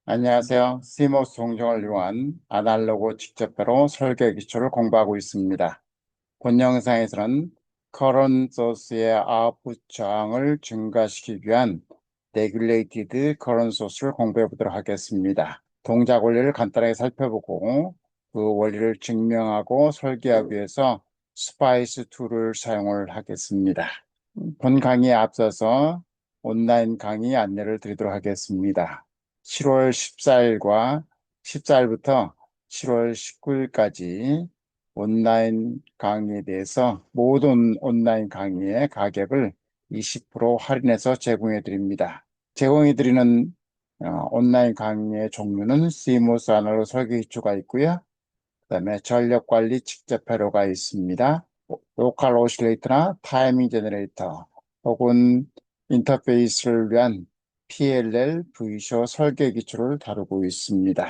안녕하세요. 시모스 동정을 이용한 아날로그 직접배로 설계 기초를 공부하고 있습니다. 본 영상에서는 커런 소스의 아웃풋 저항을 증가시키기 위한 레귤레이티드 커런 소스를 공부해 보도록 하겠습니다. 동작 원리를 간단하게 살펴보고 그 원리를 증명하고 설계하기 위해서 스파이스 툴을 사용을 하겠습니다. 본 강의에 앞서서 온라인 강의 안내를 드리도록 하겠습니다. 7월 14일과 14일부터 7월 19일까지 온라인 강의에 대해서 모든 온라인 강의의 가격을 20% 할인해서 제공해 드립니다. 제공해 드리는 온라인 강의의 종류는 CMOS 아날로그 설계 기초가 있고요. 그다음에 전력 관리 직접 회로가 있습니다. 로컬 오실레이터나 타이밍 제너레이터 혹은 인터페이스를 위한 PLL, V쇼 설계 기초를 다루고 있습니다.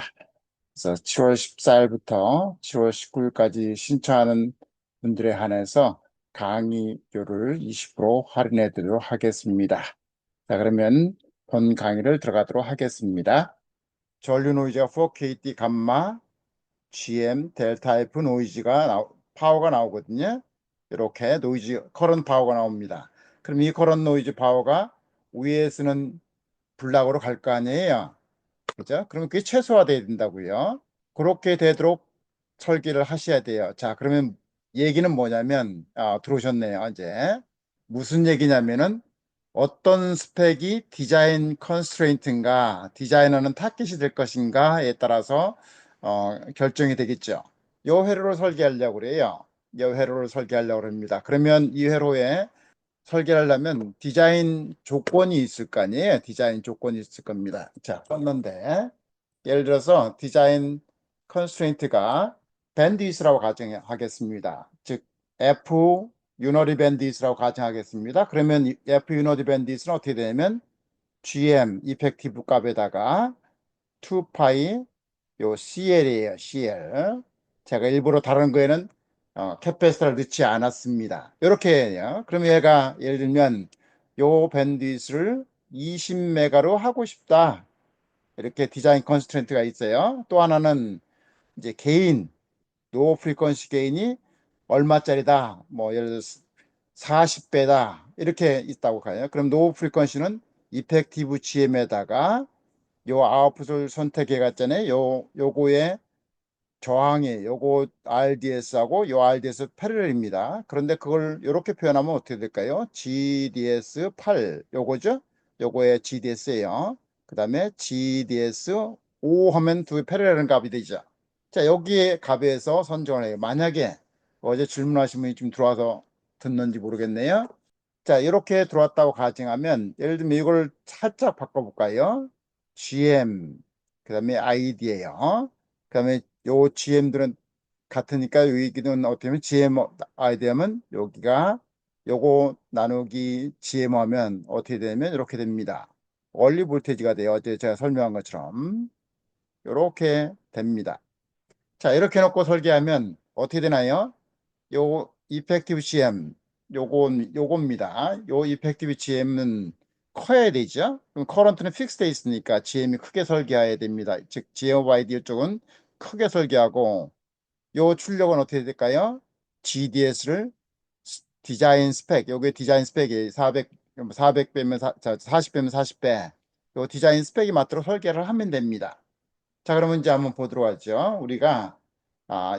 그래서 7월 14일부터 7월 19일까지 신청하는 분들에 한해서 강의료를 20% 할인해 드리도록 하겠습니다. 자, 그러면 본 강의를 들어가도록 하겠습니다. 전류 노이즈가 4KT 감마 GM 델타 F 파워가 나오거든요. 이렇게 노이즈 커런트 파워가 나옵니다. 그럼 이 커런트 노이즈 파워가 위에서는 블락으로 갈 거 아니에요. 그죠? 그러면 그게 최소화돼야 된다고요. 그렇게 되도록 설계를 하셔야 돼요. 자, 그러면 얘기는 뭐냐면, 들어오셨네요, 이제. 무슨 얘기냐면은, 어떤 스펙이 디자인 컨스트레인트인가, 디자이너는 타깃이 될 것인가에 따라서, 결정이 되겠죠. 요 회로를 설계하려고 그래요. 요 회로를 설계하려고 합니다. 그러면 이 회로에 설계를 하려면 디자인 조건이 있을 거 아니에요. 디자인 조건이 있을 겁니다. 자, 썼는데, 예를 들어서 디자인 컨스트레인트가 밴드위스라고 가정하겠습니다. 즉 F 유너리 밴드위스라고 가정하겠습니다. 그러면 F 유너리 밴드위스는 어떻게 되냐면 GM 이펙티브 값에다가 2파이 요 CL이에요. CL. 제가 일부러 다른 거에는 캐패시터를 넣지 않았습니다. 이렇게 해요. 그럼 얘가 예를 들면 요 밴드위스를 20메가로 하고 싶다. 이렇게 디자인 컨스트레인트가 있어요. 또 하나는 이제 게인, 로우 프리퀀시 게인이 얼마짜리다. 뭐 예를 들어서 40배다. 이렇게 있다고 가요. 그럼 로우 프리퀀시는 이펙티브 GM에다가 요 아웃풋을 선택해 갔잖아요. 요거의 저항이 요거 RDS하고 요 RDS 패러렐입니다. 그런데 그걸 이렇게 표현하면 어떻게 될까요? GDS 8 요거죠? 요거의 GDS예요. 그 다음에 GDS 5 하면 두 패러렐은 값이 되죠. 자, 여기에 값에서 선정을 해요. 만약에 어제 질문하신 분이 좀 들어와서 듣는지 모르겠네요. 자, 이렇게 들어왔다고 가정하면 예를 들면 이걸 살짝 바꿔볼까요? GM 그 다음에 ID예요. 그 다음에 요 GM들은 같으니까 여기는 어떻게 하면 GM ID 하면 여기가 요거 나누기 GM 하면 어떻게 되면 이렇게 됩니다. 원리 볼테이지가 돼요. 어제 제가 설명한 것처럼 이렇게 됩니다. 자, 이렇게 놓고 설계하면 어떻게 되나요? 요 이펙티브 GM 요겁니다. 요 이펙티브 GM은 커야 되죠. 그럼 커런트는 픽스돼 있으니까 GM이 크게 설계해야 됩니다. 즉 GM 오브 아이디어 쪽은 크게 설계하고 요 출력은 어떻게 될까요? GDS를 디자인 스펙 요게 디자인 스펙이 400배면 40배면 40배 요 디자인 스펙이 맞도록 설계를 하면 됩니다. 자, 그러면 이제 한번 보도록 하죠. 우리가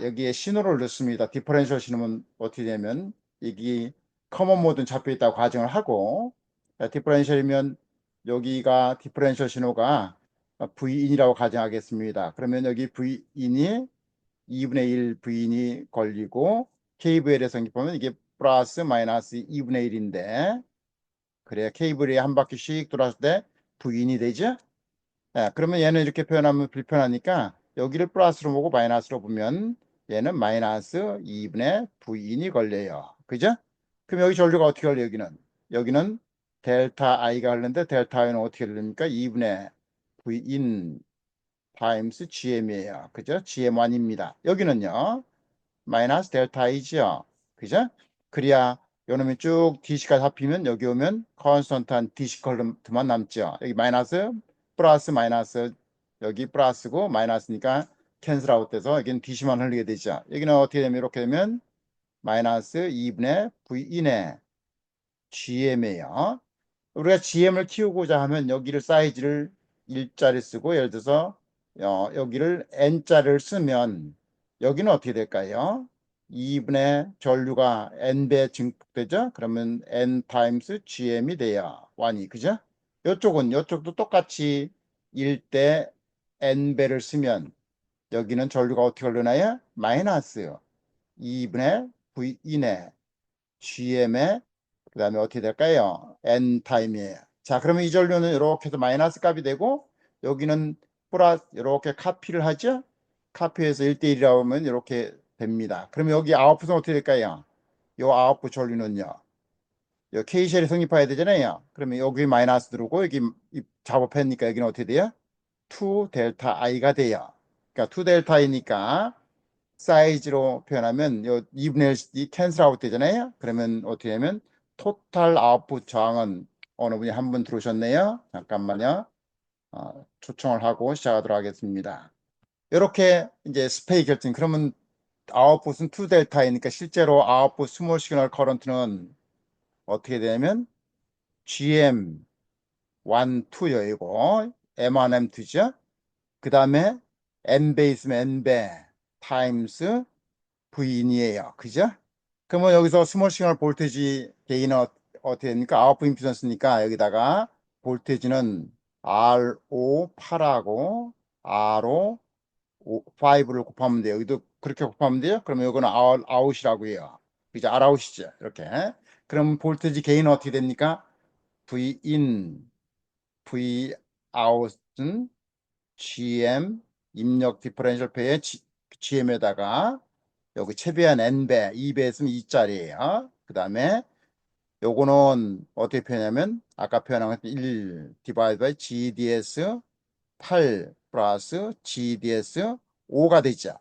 여기에 신호를 넣습니다. 디퍼렌셜 신호는 어떻게 되면 여기 커먼 모드는 잡혀 있다고 가정을 하고 디퍼렌셜이면 여기가 디퍼렌셜 신호가 V인이라고 가정하겠습니다. 그러면 여기 V인이 2분의 1 V인이 걸리고 KVL의 성립하면 이게 플러스 마이너스 2분의 1인데 그래야 케이블이 한 바퀴씩 돌았을 때 V인이 되죠. 그러면 얘는 이렇게 표현하면 불편하니까 여기를 플러스로 보고 마이너스로 보면 얘는 마이너스 2분의 V인이 걸려요. 그죠? 그럼 여기 전류가 어떻게 걸려요? 여기는 델타 I가 걸리는데 델타 I는 어떻게 걸립니까? 2분의 V인 타임스 GM이에요. 그죠? GM1입니다. 여기는요. 마이너스 델타 I죠. 그죠? 그래야 요놈이 쭉 DC까지 합히면 여기 오면 컨스턴트한 DC 컬럼만 남죠. 여기 마이너스 플러스 마이너스 여기 플러스고 마이너스니까 캔슬 아웃 돼서 여기는 DC만 흘리게 되죠. 여기는 어떻게 되면 이렇게 되면 마이너스 2분의 V인의 GM이에요. 우리가 GM을 키우고자 하면 여기를 사이즈를 1자리 쓰고 예를 들어서 여기를 N자를 쓰면 여기는 어떻게 될까요? 2분의 전류가 N배 증폭되죠? 그러면 N 타임스 GM이 돼요. 1이 그죠? 이쪽도 똑같이 1대 N배를 쓰면 여기는 전류가 어떻게 흘러나요? 마이너스 2분의 V인의 GM의 그 다음에 어떻게 될까요? N 타임이에요. 자, 그러면 이 전류는 이렇게 해서 마이너스 값이 되고 여기는 플러스 이렇게 카피를 하죠? 카피해서 1대1이라고 하면 이렇게 됩니다. 그러면 여기 아웃풋은 어떻게 될까요? 이 아웃풋 전류는요. 이 K쉘이 성립해야 되잖아요. 그러면 여기 마이너스 들어오고 여기 작업했으니까 여기는 어떻게 돼요? 2 델타 I가 돼요. 그러니까 2 델타 I니까 사이즈로 표현하면 요 2분의 1이 캔슬 아웃 되잖아요. 그러면 어떻게 하면 토탈 아웃풋 저항은 어느 분이 한 분 들어오셨네요. 잠깐만요. 초청을 하고 시작하도록 하겠습니다. 이렇게 이제 스페이 결정. 그러면 아웃풋은 2 델타이니까 실제로 아웃풋 스몰 시그널 커런트는 어떻게 되냐면 GM 1, 2여이고 M1, M2죠. 그 다음에 N배 있으면 N배 타임스 V인이에요. 그죠? 그러면 여기서 스몰 시그널 볼테지 게인은 어떻게 됩니까? 아웃풋 임피던스니까 여기다가 볼테지는 RO8하고 RO5를 곱하면 돼요. 여기도 그렇게 곱하면 돼요. 그러면 이거는 아웃이라고 해요. 그죠? R아웃이죠. 이렇게. 그럼 볼테지 게인은 어떻게 됩니까? V인, Vout은 GM 입력 디퍼렌셜 페이의 GM에다가 여기 최대한 n배, 2배 했으면 2짜리예요. 그 다음에 요거는 어떻게 표현하면 아까 표현한 것 1 디바이드 바이 GDS 8 플러스 GDS 5가 되죠.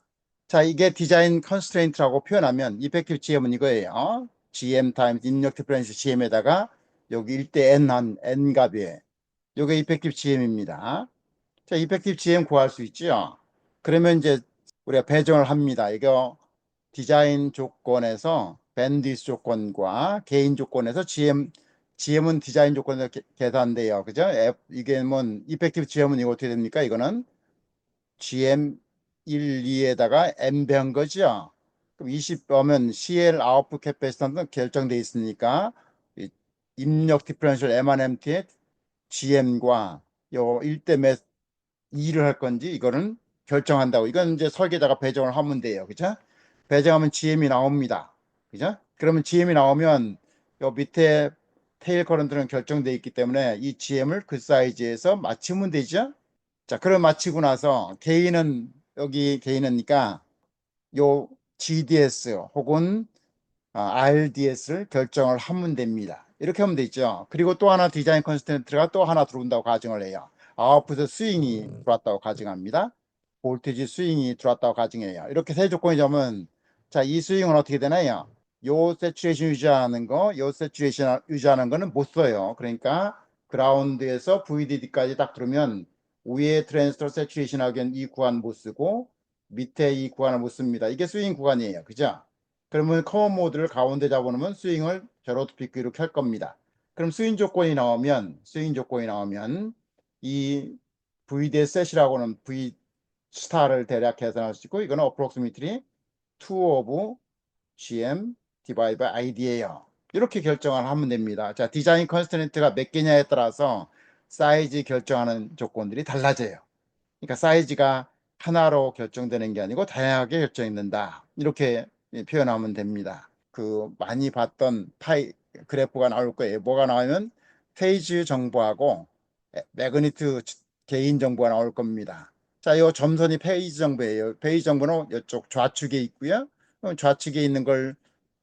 자, 이게 디자인 컨스트레인트라고 표현하면 이펙티브 GM은 이거예요. GM 타임스 입력 디퍼렌셜 GM에다가 여기 1대 N 한 N 값이에요. 요게 이펙티브 GM입니다. 자, 이펙티브 GM 구할 수 있죠. 그러면 이제 우리가 배정을 합니다. 이거 디자인 조건에서 밴드위스 조건과 개인 조건에서 GM은 디자인 조건에서 계산돼요. 그죠? 이게 뭐 이펙티브 GM은 이거 어떻게 됩니까? 이거는 GM 1, 2에다가 N배 한 거죠. 그럼 20 하면 CL 아웃풋 캐패시턴은 결정돼 있으니까 입력 디퍼런셜 M1MT의 GM과 요 1대 몇 일을 할 건지 이거는 결정한다고. 이건 이제 설계자가 배정을 하면 돼요. 그죠? 배정하면 GM이 나옵니다. 그죠? 그러면 GM이 나오면 요 밑에 테일 커런트는 결정되어 있기 때문에 이 GM을 그 사이즈에서 맞추면 되죠. 자, 그럼 맞추고 나서 개인은 여기 개인이니까 요 GDS 혹은 RDS를 결정을 하면 됩니다. 이렇게 하면 되죠. 그리고 또 하나 디자인 컨스턴트가 또 하나 들어온다고 가정을 해요. 아웃풋 스윙이 들어왔다고 가정합니다. 볼테지 스윙이 들어왔다고 가정해요. 이렇게 세 조건이 되면 자, 이 스윙은 어떻게 되나요? 요 세츄레이션 유지하는 거, 요 세츄레이션 유지하는 거는 못 써요. 그러니까 그라운드에서 VDD까지 딱 들으면 위에 트랜스터 세츄레이션 하기엔 이 구간 못 쓰고 밑에 이 구간을 못 씁니다. 이게 스윙 구간이에요. 그죠? 그러면 커먼 모드를 가운데 잡아놓으면 스윙을 제로 투 피크 이렇게 할 겁니다. 그럼 스윙 조건이 나오면 이 VD 셋이라고는 V 스타를 대략 계산할 수 있고 이거는 approximately 2 of GM divided by ID예요. 이렇게 결정을 하면 됩니다. 자, 디자인 컨스트런트가 몇 개냐에 따라서 사이즈 결정하는 조건들이 달라져요. 그러니까 사이즈가 하나로 결정되는 게 아니고 다양하게 결정된다. 이렇게 표현하면 됩니다. 그 많이 봤던 파이 그래프가 나올 거예요. 뭐가 나오면 페이지 정보하고 매그니트 개인 정보가 나올 겁니다. 자, 이 점선이 페이지 정보예요. 페이지 정보는 이쪽 좌측에 있고요. 좌측에 있는 걸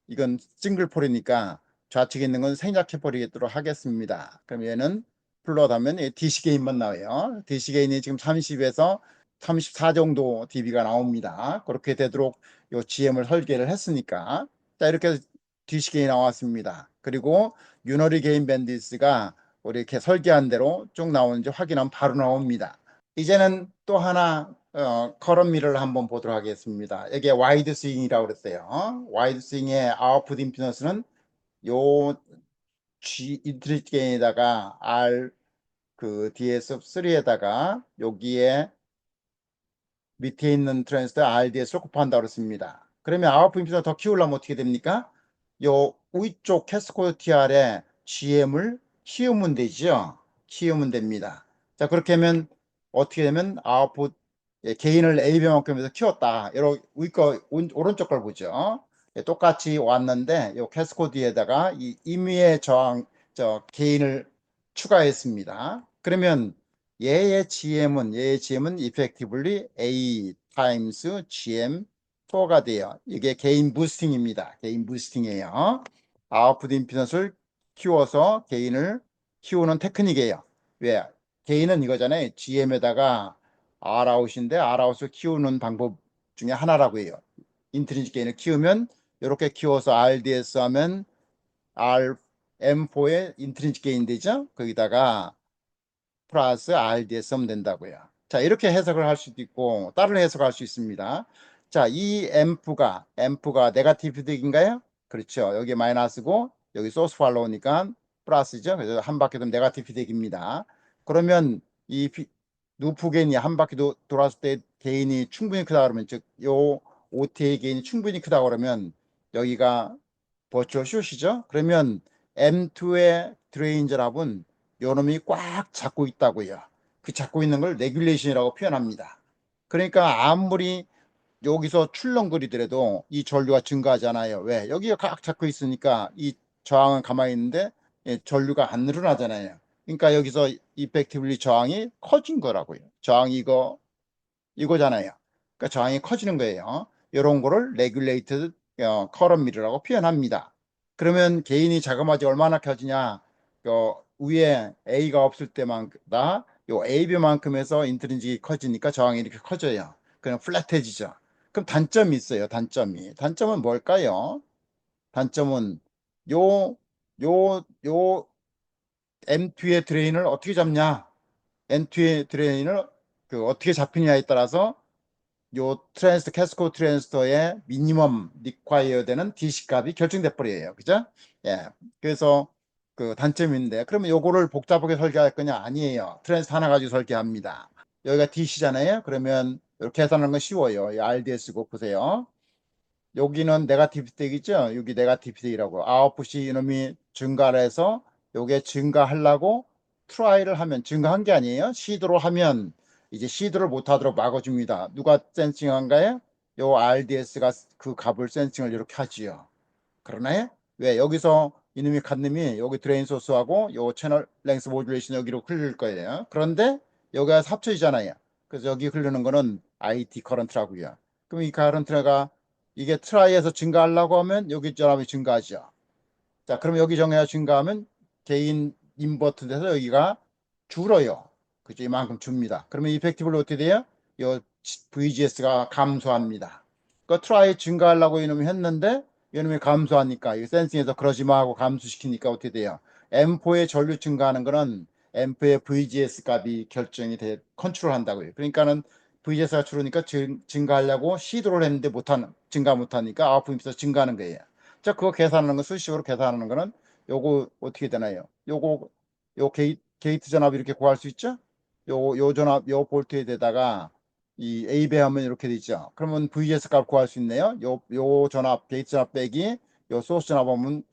이건 싱글폴이니까 좌측에 있는 건 생략해 버리도록 하겠습니다. 그럼 얘는 플롯하면 DC 게인만 나와요. DC 게인이 지금 30에서 34 정도 dB가 나옵니다. 그렇게 되도록 요 GM을 설계를 했으니까 자, 이렇게 DC 게인 나왔습니다. 그리고 유너리 게인 밴디스가 우리 이렇게 설계한 대로 쭉 나오는지 확인하면 바로 나옵니다. 이제는 또 하나 커런 미러를 한번 보도록 하겠습니다. 여기에 와이드 스윙이라고 그랬어요. 와이드 스윙의 아웃풋 임피던스는 요 G 인트리트 게인에다가 R 그 DS3에다가 여기에 밑에 있는 트랜스터 RDS로 곱한다고 그랬습니다. 그러면 아웃풋 임피던스 더 키우려면 어떻게 됩니까? 요 위쪽 캐스코드 TR에 GM을 키우면 되죠. 키우면 됩니다. 자, 그렇게 하면 어떻게 되면 아웃풋 게인을 AB만큼 해서 키웠다. 이렇게 오른쪽 걸 보죠. 똑같이 왔는데 요 캐스코드에다가 이 임의의 저항 게인을 추가했습니다. 그러면 얘의 GM은 effectively A times GM4가 돼요. 이게 게인 부스팅입니다. 게인 부스팅이에요. 아웃풋 임피던스를 키워서 게인을 키우는 테크닉이에요. 왜? 게인은 이거잖아요. GM에다가 R아웃인데 R아웃을 키우는 방법 중에 하나라고 해요. 인트리직 게인을 키우면 이렇게 키워서 RDS 하면 RM4의 인트리직 게인 되죠. 거기다가 플러스 RDS 하면 된다고요. 자, 이렇게 해석을 할 수도 있고 다른 해석을 할 수 있습니다. 자, 이 앰프가 네거티브 덱인가요? 그렇죠. 여기 마이너스고 여기 소스 팔로우니까 플러스죠. 그래서 한 바퀴 돌면 네거티브 덱입니다. 그러면 이 루프 게인이 한 바퀴 돌았을 때 게인이 충분히 크다 그러면 즉 요 OTA 게인이 충분히 크다 그러면 여기가 버추얼 숏이죠. 그러면 M2의 드레인 전압은 요놈이 꽉 잡고 있다고요. 그 잡고 있는 걸 레귤레이션이라고 표현합니다. 그러니까 아무리 여기서 출렁거리더라도 이 전류가 증가하잖아요. 왜? 여기가 꽉 잡고 있으니까 이 저항은 가만히 있는데 전류가 안 늘어나잖아요. 그러니까 여기서 이펙티블리 저항이 커진 거라고요. 저항이 이거잖아요. 그러니까 저항이 커지는 거예요. 이런 거를 레귤레이티드 커런 미러라고 표현합니다. 그러면 개인이 자그마치 얼마나 커지냐? 위에 A가 없을 때마다 요 AB만큼에서 인트린직이 커지니까 저항이 이렇게 커져요. 그냥 플랫해지죠. 그럼 단점이 있어요. 단점은 뭘까요? 단점은 요 요 M2의 드레인을 어떻게 잡냐? M2의 드레인을 어떻게 잡히냐에 따라서 요 캐스코 트랜스터의 미니멈 리콰이어 되는 DC 값이 결정돼 버려요. 그죠? 예. 그래서 그 단점인데 그러면 요거를 복잡하게 설계할 거냐? 아니에요. 트랜스터 하나 가지고 설계합니다. 여기가 DC잖아요. 그러면 이렇게 계산하는 건 쉬워요. 이 RDS고 보세요. 여기는 네가티브 덱이죠. 여기 네가티브 덱이라고. 아웃풋이 이놈이 증가를 해서 요게 증가하려고 트라이를 하면 증가한 게 아니에요. 시도를 하면 이제 시도를 못 하도록 막아줍니다. 누가 센싱한가요? 요 RDS가 그 값을 센싱을 이렇게 하지요. 그러나요? 왜? 여기서 이놈이 갓님이 여기 드레인 소스하고 요 채널 랭스 모듈레이션 여기로 흘릴 거예요. 그런데 여기가 합쳐지잖아요. 그래서 여기 흐르는 거는 IT 커런트라고요. 그럼 이 커런트가 이게 트라이에서 증가하려고 하면 여기 전압이 증가하죠. 자, 그럼 여기 정해야 증가하면 개인 인버트 돼서 여기가 줄어요. 그죠? 이만큼 줍니다. 그러면 이펙티브로 어떻게 돼요? 요 VGS가 감소합니다. 그 트라이 증가하려고 이놈이 했는데 이놈이 감소하니까 이 센싱에서 그러지 마 하고 감소시키니까 어떻게 돼요? M4의 전류 증가하는 거는 M4의 VGS 값이 결정이 컨트롤 한다고요. 그러니까는 VGS가 줄으니까 증가하려고 시도를 했는데 증가 못하니까 아웃풋에서 증가하는 거예요. 자, 그거 계산하는 거 수식으로 계산하는 거는 요거 어떻게 되나요? 요 게이트 전압 이렇게 구할 수 있죠? 요 전압 볼트에다가 이 A 배하면 이렇게 되죠. 그러면 VS 값 구할 수 있네요. 요 전압 게이트 전압 빼기 요 소스 전압 하면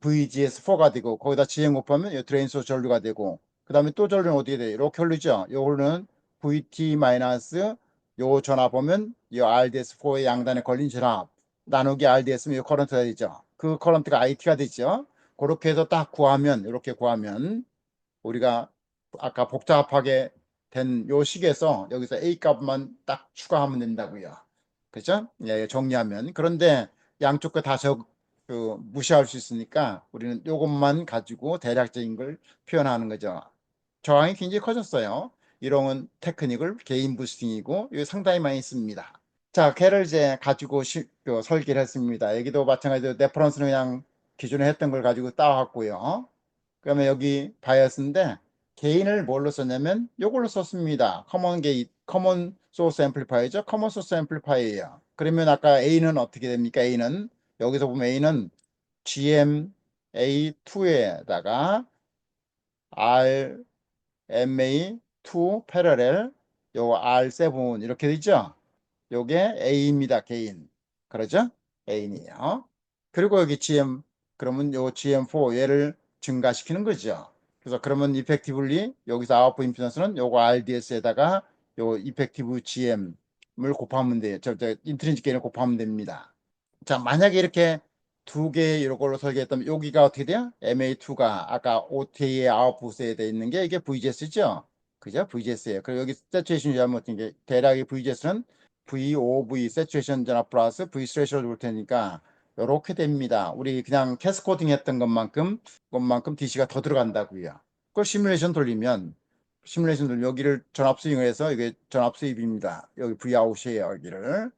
VGS4가 되고 거기다 GM 곱하면 요 드레인 소스 전류가 되고 그다음에 또 전류는 어떻게 돼요? 이렇게 흐르죠. 요거는 VT 마이너스 요 전압 보면 요 RDS4의 양단에 걸린 전압 나누기 RDS면 요 커런트가 되죠. 그 커런트가 IT가 되죠. 그렇게 해서 딱 구하면 이렇게 구하면 우리가 아까 복잡하게 된 요 식에서 여기서 A 값만 딱 추가하면 된다고요. 그죠? 예, 정리하면. 그런데 양쪽 거다 무시할 수 있으니까 우리는 요것만 가지고 대략적인 걸 표현하는 거죠. 저항이 굉장히 커졌어요. 이런 테크닉을 게인 부스팅이고 이거 상당히 많이 씁니다. 자, 걔를 이제 가지고 설계를 했습니다. 여기도 마찬가지로 레퍼런스는 그냥 기존에 했던 걸 가지고 따왔고요. 그러면 여기 바이어스인데 게인을 뭘로 썼냐면 요걸로 썼습니다. 커먼 소스 앰플리파이어죠. 커먼 소스 앰플리파이어예요. 그러면 아까 A는 어떻게 됩니까? A는 여기서 보면 A는 GMA2에다가 RMA2 패러렐 요 R7 이렇게 되죠. 요게 A입니다. 개인. 그러죠? A이에요. 그리고 여기 GM, 그러면 요 GM4 얘를 증가시키는 거죠. 그래서 그러면 이펙티블리 여기서 아웃풋 임피던스는 요거 RDS에다가 요 이펙티브 GM을 곱하면 돼요. 인트린식 게인을 곱하면 됩니다. 자, 만약에 이렇게 두 개 이걸로 설계했다면 여기가 어떻게 돼요? MA2가 아까 OTA의 아웃풋에 돼 있는 게 이게 VGS죠? 그죠? VGS예요. 그리고 여기 세츄레이션 잘못된 게 대략의 VGS는 VOV 세츄레이션 전압 플러스 V 스레셔를 볼 테니까 이렇게 됩니다. 우리 그냥 캐스코딩 했던 것만큼 DC가 더 들어간다고요. 그걸 시뮬레이션 돌리면 여기를 전압 스윙을 해서 이게 전압 수입입니다. 여기 V 아웃이에요. 여기를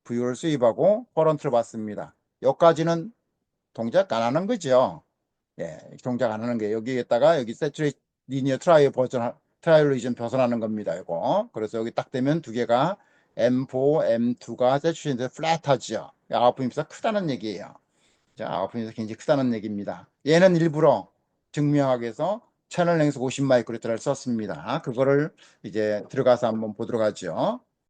V를 수입하고 커런트를 받습니다. 여기까지는 동작 안 하는 거죠. 예, 동작 안 하는 게 여기에다가 여기 세츄레이트 리니어 트라이얼 리전 벗어나는 겁니다. 이거. 그래서 여기 딱 되면 두 개가 M4, M2가 세츄레이트 플랫하죠. 아웃풋이 크다는 얘기예요. 자, 아웃풋이 굉장히 크다는 얘기입니다. 얘는 일부러 증명하기 위해서 채널 랭스 50 마이크로미터를 썼습니다. 그거를 이제 들어가서 한번 보도록 하죠.